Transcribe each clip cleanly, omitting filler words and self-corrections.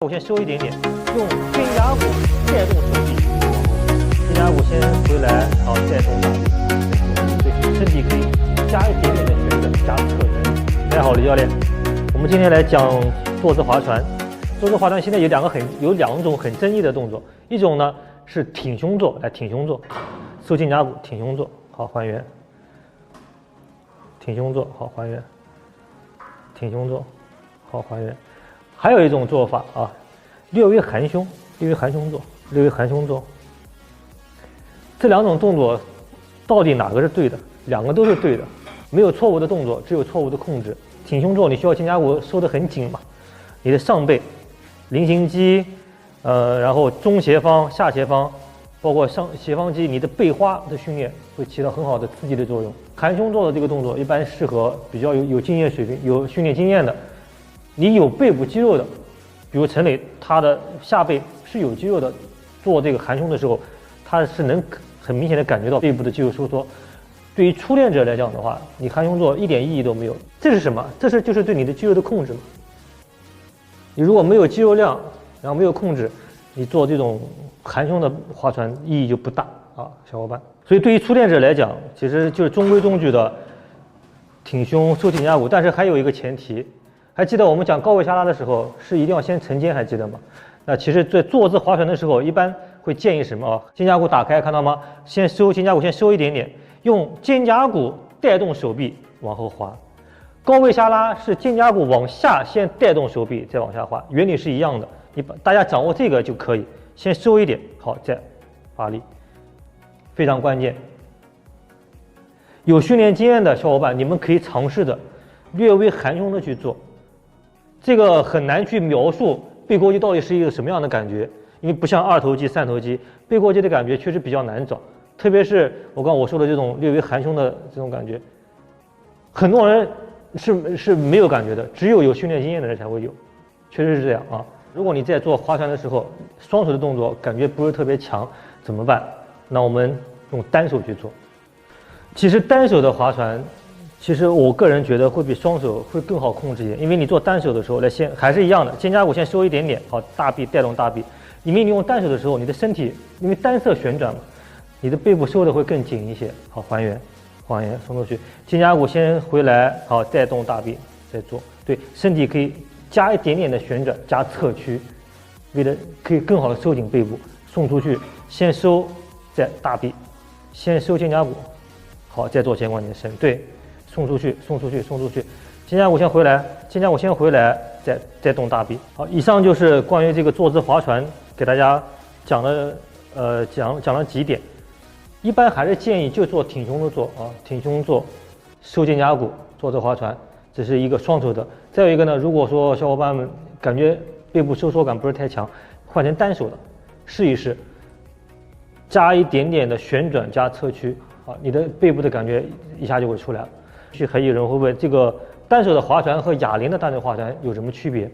我先收一点点，用肩胛骨带动手臂，肩胛骨先回来，好，带动大臂，对，身体可以加一点点的旋转，加侧旋。大家好，李教练，我们今天来讲坐姿划船。坐姿划船现在有两种很争议的动作，一种呢是挺胸坐，来挺胸坐，收肩胛骨，挺胸坐，好还原，挺胸坐，好还原，挺胸坐，好还原。还有一种做法啊，略微含胸，略微含胸坐，略微含胸坐。这两种动作到底哪个是对的？两个都是对的，没有错误的动作，只有错误的控制。挺胸坐你需要肩胛骨收得很紧嘛，你的上背、菱形肌，然后中斜方、下斜方，包括上斜方肌，你的背花的训练会起到很好的刺激的作用。含胸坐的这个动作一般适合比较有经验水平、有训练经验的。你有背部肌肉的，比如陈磊，他的下背是有肌肉的，做这个含胸的时候，他是能很明显的感觉到背部的肌肉收缩。对于初练者来讲的话，你含胸坐一点意义都没有。这是什么？就是对你的肌肉的控制嘛。你如果没有肌肉量，然后没有控制，你做这种含胸的划船意义就不大啊，小伙伴。所以对于初练者来讲，其实就是中规中矩的挺胸收肩胛骨，但是还有一个前提。还记得我们讲高位下拉的时候是一定要先沉肩，还记得吗？那其实在坐姿划船的时候，一般会建议什么啊？肩胛骨打开，看到吗？先收肩胛骨，先收一点点，用肩胛骨带动手臂往后滑。高位下拉是肩胛骨往下先带动手臂，再往下滑，原理是一样的。大家掌握这个就可以，先收一点，好，再发力，非常关键。有训练经验的小伙伴，你们可以尝试的略微含胸的去做。这个很难去描述背阔肌到底是一个什么样的感觉，因为不像二头肌、三头肌，背阔肌的感觉确实比较难找，特别是我说的这种略微含胸的这种感觉，很多人是没有感觉的，只有训练经验的人才会有，确实是这样啊。如果你在做划船的时候，双手的动作感觉不是特别强，怎么办？那我们用单手去做。其实单手的划船。其实我个人觉得会比双手会更好控制一点，因为你做单手的时候，还是一样的，肩胛骨先收一点点，好，大臂带动大臂。因为你用单手的时候，你的身体因为单侧旋转嘛，你的背部收的会更紧一些。好，还原，松出去，肩胛骨先回来，好，带动大臂再做。对，身体可以加一点点的旋转，加侧屈，为了可以更好的收紧背部，送出去，先收再大臂，先收肩胛骨，好，再做前关节伸，对。送出去，肩胛骨先回来，再动大臂。好，以上就是关于这个坐姿划船给大家讲了几点。一般还是建议就做挺胸的做啊，挺胸做，收肩胛骨，坐姿划船，这是一个双手的。再有一个呢，如果说小伙伴们感觉背部收缩感不是太强，换成单手的，试一试，加一点点的旋转加侧屈，啊，你的背部的感觉一下就会出来了。还有人会问这个单手的划船和哑铃的单手划船有什么区别？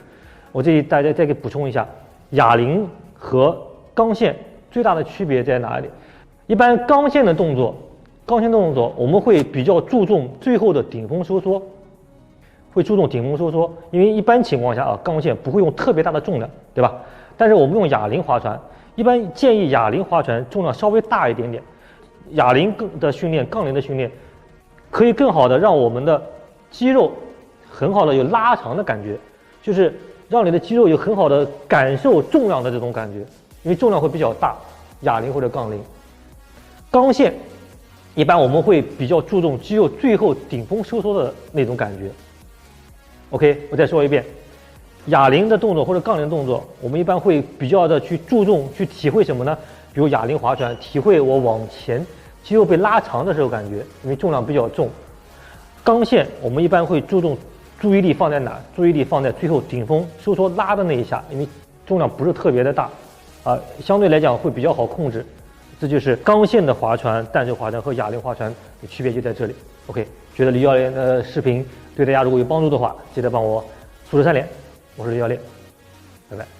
我这里大家再给补充一下，哑铃和钢线最大的区别在哪里？一般钢线的动作我们会比较注重最后的顶峰收缩，因为一般情况下啊，钢线不会用特别大的重量，对吧？但是我们用哑铃划船，一般建议哑铃划船重量稍微大一点点，哑铃的训练、杠铃的训练。可以更好的让我们的肌肉很好的有拉长的感觉，就是让你的肌肉有很好的感受重量的这种感觉，因为重量会比较大，哑铃或者杠铃。钢线一般我们会比较注重肌肉最后顶峰收缩的那种感觉。OK， 我再说一遍，哑铃的动作或者杠铃的动作，我们一般会比较的去注重去体会什么呢？比如哑铃划船，体会我往前。肌肉被拉长的时候感觉，因为重量比较重。钢线我们一般会注意力放在哪？注意力放在最后顶峰收缩拉的那一下，因为重量不是特别的大，相对来讲会比较好控制。这就是钢线的划船、单手划船和哑铃划船的区别就在这里。OK， 觉得李教练的视频对大家如果有帮助的话，记得帮我竖着3连。我是李教练，拜拜。